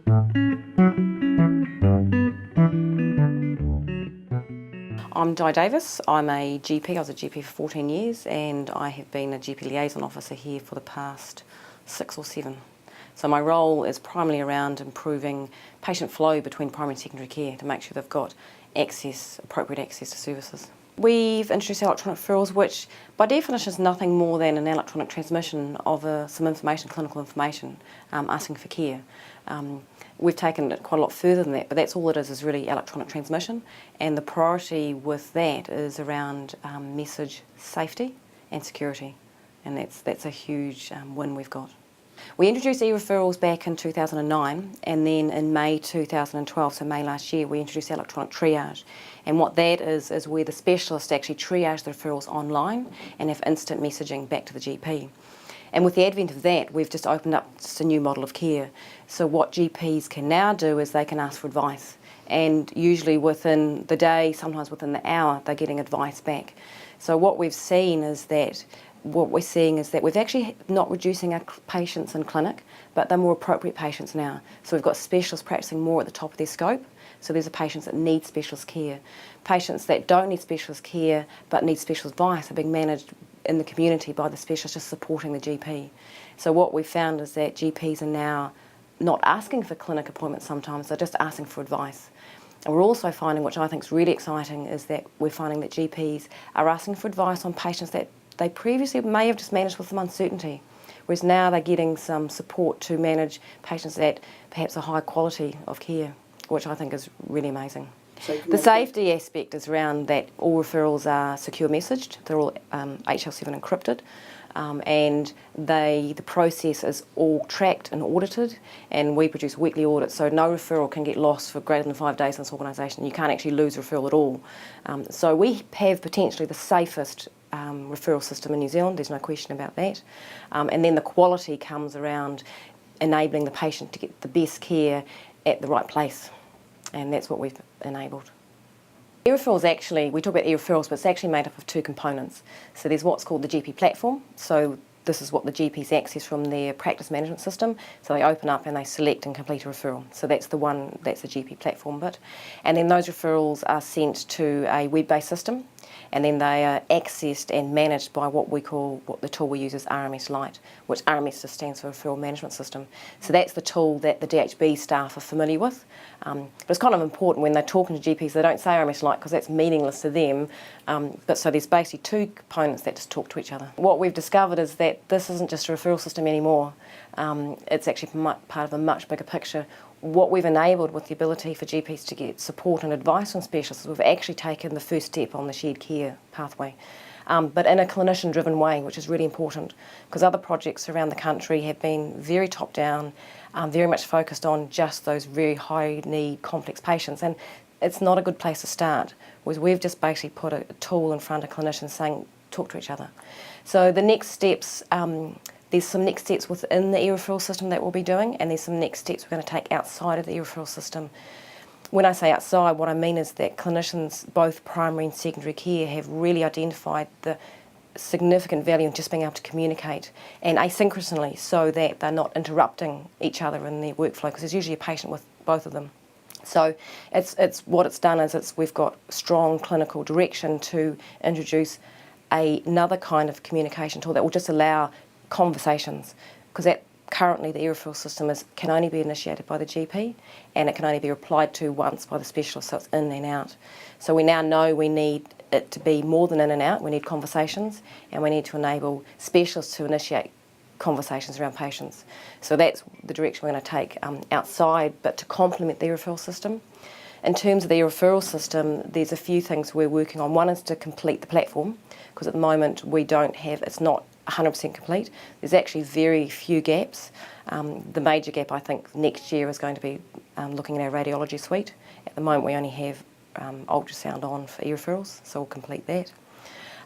I'm Di Davis. I'm a GP. I was a GP for 14 years and I have been a GP liaison officer here for the past 6 or 7. So my role is primarily around improving patient flow between primary and secondary care to make sure they've got appropriate access to services. We've introduced electronic referrals, which by definition is nothing more than an electronic transmission of some information, clinical information, asking for care. We've taken it quite a lot further than that, but that's all it is really electronic transmission. And the priority with that is around message safety and security. And that's a huge win we've got. We introduced e-referrals back in 2009, and then in May 2012, so May last year, we introduced electronic triage. And what that is where the specialists actually triage the referrals online and have instant messaging back to the GP. And with the advent of that, we've just opened up just a new model of care. So what GPs can now do is they can ask for advice. And usually within the day, sometimes within the hour, they're getting advice back. So what we're seeing is that we've actually not reducing our patients in clinic, but they're more appropriate patients now. So we've got specialists practicing more at the top of their scope. So these are patients that need specialist care. Patients that don't need specialist care but need special advice are being managed in the community by the specialist just supporting the GP. So what we've found is that GPs are now not asking for clinic appointments sometimes, they're just asking for advice. And we're also finding, which I think is really exciting, is that we're finding that GPs are asking for advice on patients that they previously may have just managed with some uncertainty, whereas now they're getting some support to manage patients that perhaps a high quality of care, which I think is really amazing. The safety aspect is around that all referrals are secure messaged, they're all HL7 encrypted, and the process is all tracked and audited, and we produce weekly audits, so no referral can get lost for greater than 5 days in this organisation. You can't actually lose a referral at all. So we have potentially the safest referral system in New Zealand, there's no question about that. And then the quality comes around enabling the patient to get the best care at the right place, and that's what we've enabled. E-referrals actually, we talk about e-referrals, but it's actually made up of 2 components. So there's what's called the GP platform. So this is what the GPs access from their practice management system. So they open up and they select and complete a referral. So that's the GP platform bit. And then those referrals are sent to a web-based system, and then they are accessed and managed by what the tool we use is RMS Lite, which RMS just stands for Referral Management System. So that's the tool that the DHB staff are familiar with. But it's kind of important when they're talking to GPs, they don't say RMS Lite because that's meaningless to them. But so there's basically 2 components that just talk to each other. What we've discovered is that this isn't just a referral system anymore. It's actually part of a much bigger picture. What we've enabled with the ability for GPs to get support and advice from specialists, we've actually taken the first step on the shared care pathway, but in a clinician-driven way, which is really important, because other projects around the country have been very top-down, very much focused on just those very high-need, complex patients, and it's not a good place to start, whereas we've just basically put a tool in front of clinicians saying, talk to each other. So the next steps, there's some next steps within the e-referral system that we'll be doing, and there's some next steps we're going to take outside of the e-referral system. When I say outside, what I mean is that clinicians, both primary and secondary care, have really identified the significant value in just being able to communicate, and asynchronously, so that they're not interrupting each other in their workflow, because there's usually a patient with both of them. So what it's done is we've got strong clinical direction to introduce another kind of communication tool that will just allow conversations, because currently the e-referral system can only be initiated by the GP, and it can only be replied to once by the specialist, so it's in and out. So we now know we need it to be more than in and out, we need conversations, and we need to enable specialists to initiate conversations around patients. So that's the direction we're going to take outside, but to complement the e-referral system. In terms of the e-referral system, there's a few things we're working on. One is to complete the platform, because at the moment it's not 100% complete. There's actually very few gaps. The major gap, I think, next year is going to be looking at our radiology suite. At the moment we only have ultrasound on for e-referrals, so we'll complete that.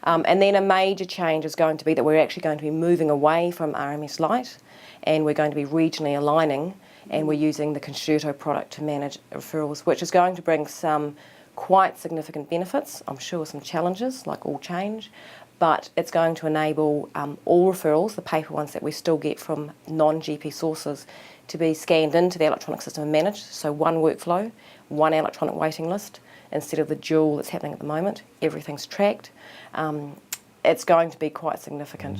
And then a major change is going to be that we're actually going to be moving away from RMS Lite, and we're going to be regionally aligning, and we're using the Concerto product to manage referrals, which is going to bring some quite significant benefits, I'm sure some challenges, like all change, but it's going to enable all referrals, the paper ones that we still get from non-GP sources, to be scanned into the electronic system and managed. So one workflow, one electronic waiting list, instead of the dual that's happening at the moment. Everything's tracked. It's going to be quite significant.